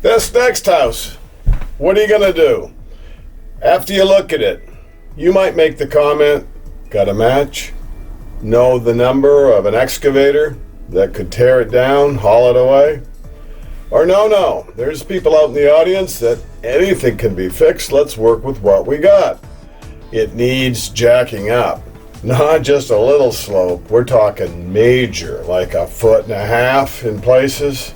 This next house, what are you gonna do? After you look at it, you might make the comment, got a match? Know the number of an excavator that could tear it down, haul it away? Or no, there's people out in the audience that anything can be fixed, let's work with what we got. It needs jacking up, not just a little slope, we're talking major, like 1.5 feet in places.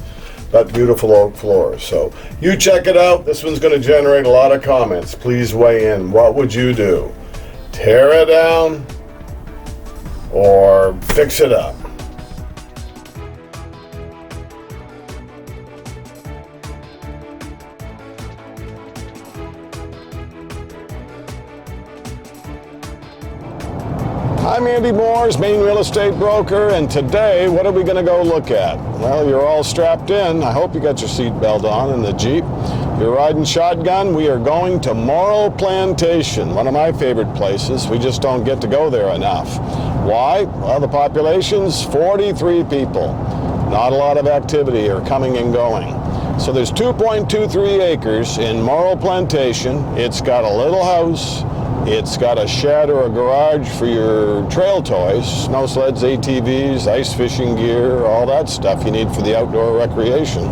But beautiful oak floors. So you check it out. This one's going to generate a lot of comments. Please weigh in. What would you do? Tear it down or fix it up? I'm Andy Moores, Maine real estate broker, and today, what are we going to go look at? Well, you're all strapped in. I hope you got your seatbelt on in the Jeep. You're riding shotgun. We are going to Moro Plantation, one of my favorite places. We just don't get to go there enough. Why? Well, the population's 43 people. Not a lot of activity or coming and going. So there's 2.23 acres in Moro Plantation. It's got a little house. It's got a shed or a garage for your trail toys, snow sleds, ATVs, ice fishing gear, all that stuff you need for the outdoor recreation.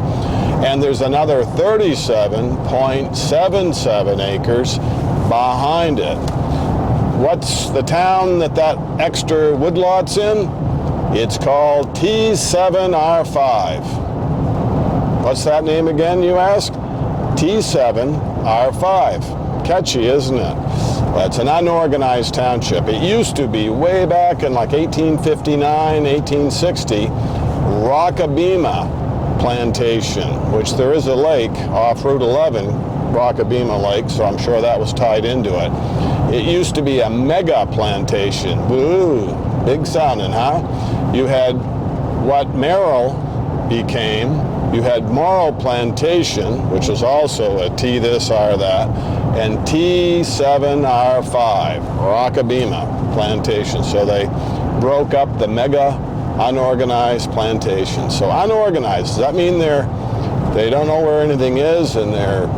And there's another 37.77 acres behind it. What's the town that extra woodlot's in? It's called T7R5. What's that name again, you ask? T7R5. Catchy, isn't it? Well, it's an unorganized township. It used to be, way back in like 1859, 1860, Rockabima Plantation, which there is a lake off Route 11, Rockabima Lake, so I'm sure that was tied into it. It used to be a mega plantation. Woo, big sounding, huh? You had what Merrill became. You had Moro Plantation, which was also a T this, R that, and T7R5, Rockabima Plantation. So they broke up the mega unorganized plantation. So unorganized, does that mean they don't know where anything is and they're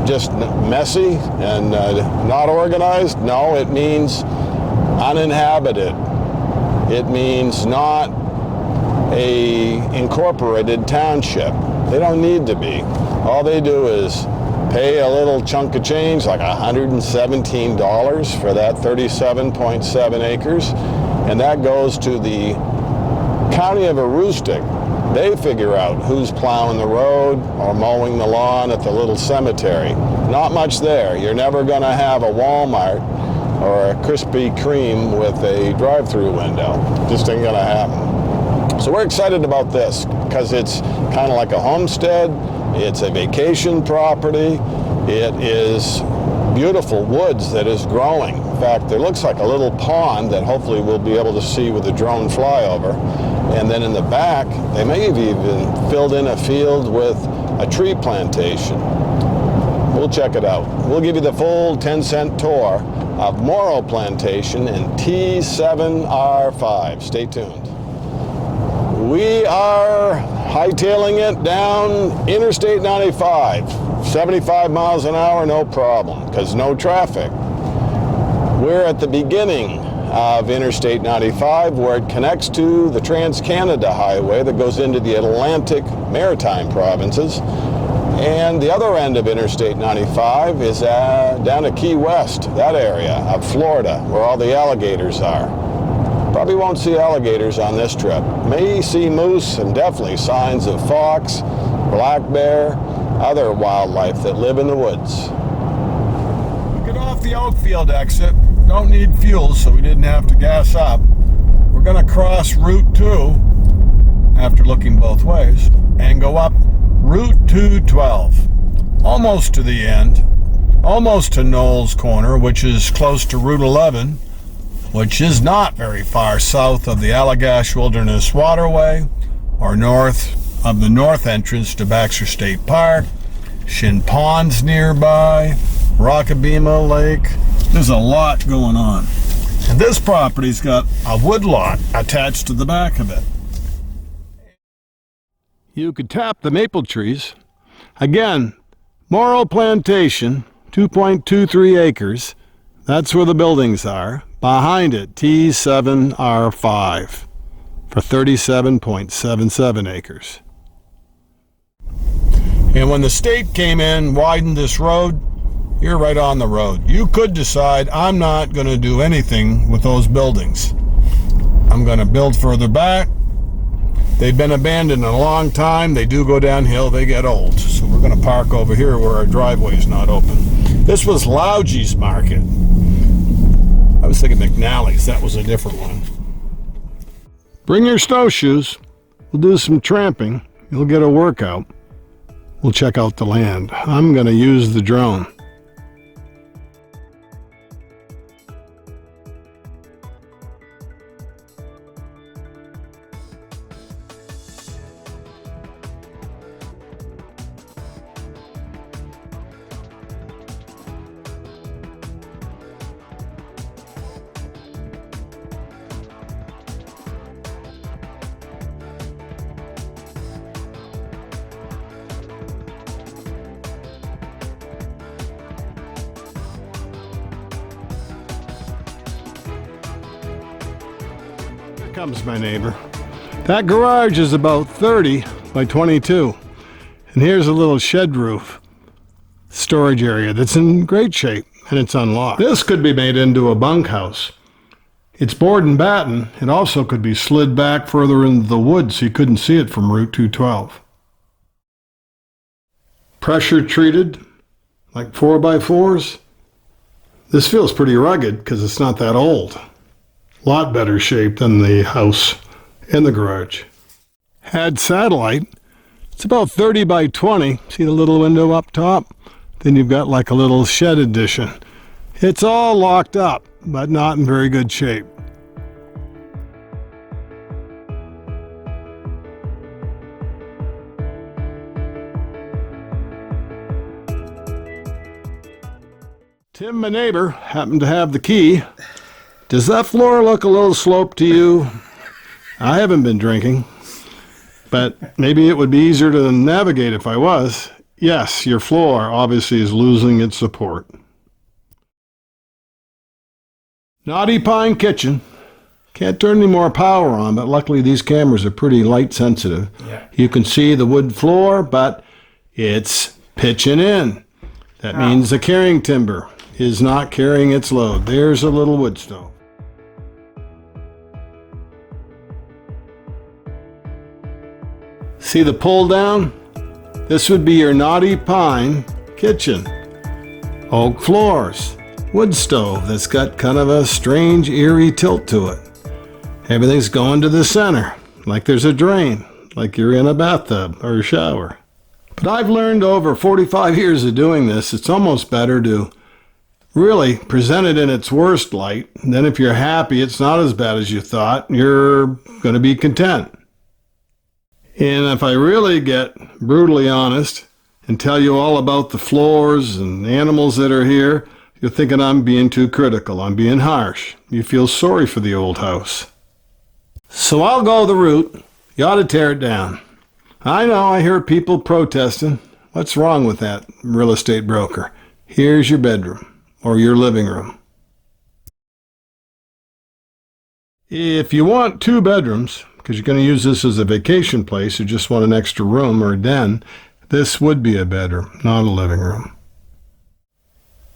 just messy and not organized? No, it means uninhabited. It means not a incorporated township. They don't need to be. All they do is pay a little chunk of change, like $117 for that 37.7 acres, and that goes to the county of Aroostook. They figure out who's plowing the road or mowing the lawn at the little cemetery. Not much there. You're never going to have a Walmart or a Krispy Kreme with a drive-through window. Just ain't going to happen. So we're excited about this because it's kind of like a homestead. It's a vacation property. It is beautiful woods that is growing. In fact, there looks like a little pond that hopefully we'll be able to see with a drone flyover. And then in the back, they may have even filled in a field with a tree plantation. We'll check it out. We'll give you the full 10-cent tour of Moro Plantation in T7R5. Stay tuned. We are hightailing it down Interstate 95, 75 miles an hour, no problem, because no traffic. We're at the beginning of Interstate 95, where it connects to the Trans-Canada Highway that goes into the Atlantic Maritime provinces. And the other end of Interstate 95 is down at Key West, that area of Florida, where all the alligators are. Probably won't see alligators on this trip. May see moose and definitely signs of fox, black bear, other wildlife that live in the woods. We get off the Oakfield exit. Don't need fuel, so we didn't have to gas up. We're going to cross Route 2 after looking both ways and go up Route 212, almost to the end, almost to Knowles Corner, which is close to Route 11, which is not very far south of the Allagash Wilderness Waterway or north of the north entrance to Baxter State Park. Shin Pond's nearby, Rockabima Lake. There's a lot going on. And this property's got a woodlot attached to the back of it. You could tap the maple trees Again, Moro Plantation, 2.23 acres. That's where the buildings are. Behind it, T7R5 for 37.77 acres. And when the state came in, widened this road, you're right on the road. You could decide, I'm not going to do anything with those buildings. I'm going to build further back. They've been abandoned a long time. They do go downhill. They get old. So we're going to park over here where our driveway is not open. This was Lougie's Market. I was thinking McNally's. That was a different one. Bring your snowshoes. We'll do some tramping. You'll get a workout. We'll check out the land. I'm going to use the drone. Comes my neighbor. That garage is about 30 by 22. And here's a little shed roof storage area that's in great shape, and it's unlocked. This could be made into a bunkhouse. It's board and batten. It also could be slid back further into the woods so you couldn't see it from Route 212. Pressure treated, like 4x4s. This feels pretty rugged because it's not that old. Lot better shape than the house in the garage. Had satellite. It's about 30 by 20. See the little window up top? Then you've got like a little shed addition. It's all locked up, but not in very good shape. Tim, my neighbor, happened to have the key. Does that floor look a little sloped to you? I haven't been drinking, but maybe it would be easier to navigate if I was. Yes, your floor obviously is losing its support. Knotty Pine Kitchen. Can't turn any more power on, but luckily these cameras are pretty light sensitive. Yeah. You can see the wood floor, but it's pitching in. That means the carrying timber is not carrying its load. There's a little wood stove. See the pull down? This would be your knotty pine kitchen. Oak floors, wood stove that's got kind of a strange, eerie tilt to it. Everything's going to the center, like there's a drain, like you're in a bathtub or a shower. But I've learned over 45 years of doing this, it's almost better to really present it in its worst light. And then if you're happy it's not as bad as you thought, you're going to be content. And if I really get brutally honest and tell you all about the floors and animals that are here, you're thinking I'm being too critical, I'm being harsh. You feel sorry for the old house. So I'll go the route. You ought to tear it down. I know, I hear people protesting. What's wrong with that, real estate broker? Here's your bedroom or your living room. If you want 2 bedrooms, because you're going to use this as a vacation place, you just want an extra room or a den, this would be a bedroom, not a living room.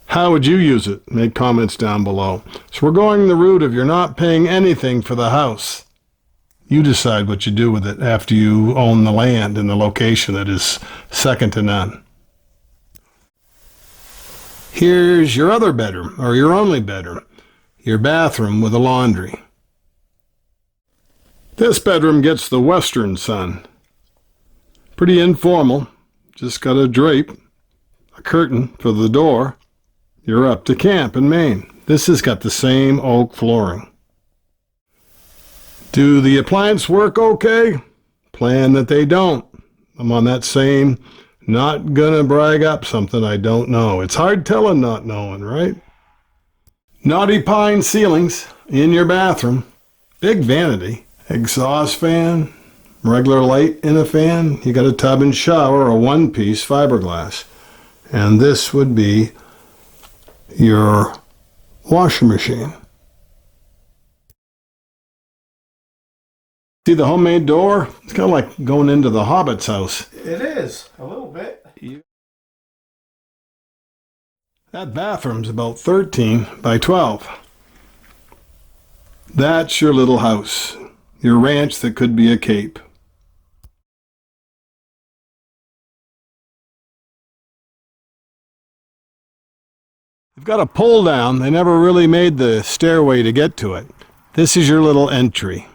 How would you use it? Make comments down below. So we're going the route of you're not paying anything for the house. You decide what you do with it after you own the land in the location that is second to none. Here's your other bedroom, or your only bedroom, your bathroom with a laundry. This bedroom gets the western sun. Pretty informal, just got a drape, a curtain for the door. You're up to camp in Maine. This has got the same oak flooring. Do the appliances work okay? Plan that they don't. I'm on that same, not gonna brag up something I don't know. It's hard telling not knowing, right? Knotty pine ceilings in your bathroom. Big vanity. Exhaust fan. regular light and a fan. You got a tub and shower, a one-piece fiberglass. And this would be your washing machine. See the homemade door? It's kind of like going into the Hobbit's house. It is, a little bit. That bathroom's about 13 by 12. That's your little house, your ranch that could be a cape. You've got a pull down. They never really made the stairway to get to it. This is your little entry.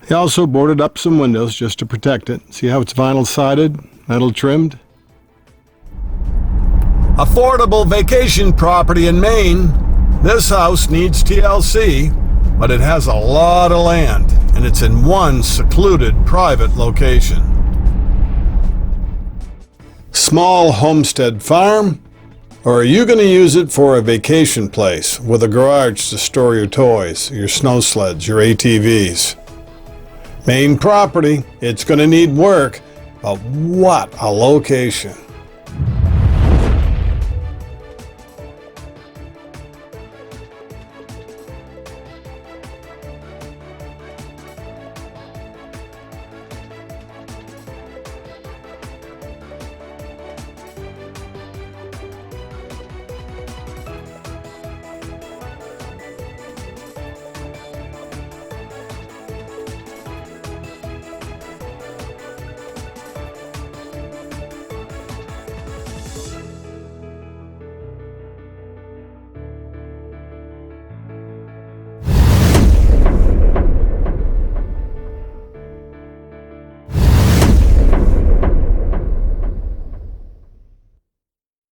They also boarded up some windows just to protect it. See how it's vinyl sided, metal trimmed? Affordable vacation property in Maine. This house needs TLC, but it has a lot of land, and it's in one secluded private location. Small homestead farm, or are you going to use it for a vacation place with a garage to store your toys, your snow sleds, your ATVs? Maine property, it's going to need work, but what a location.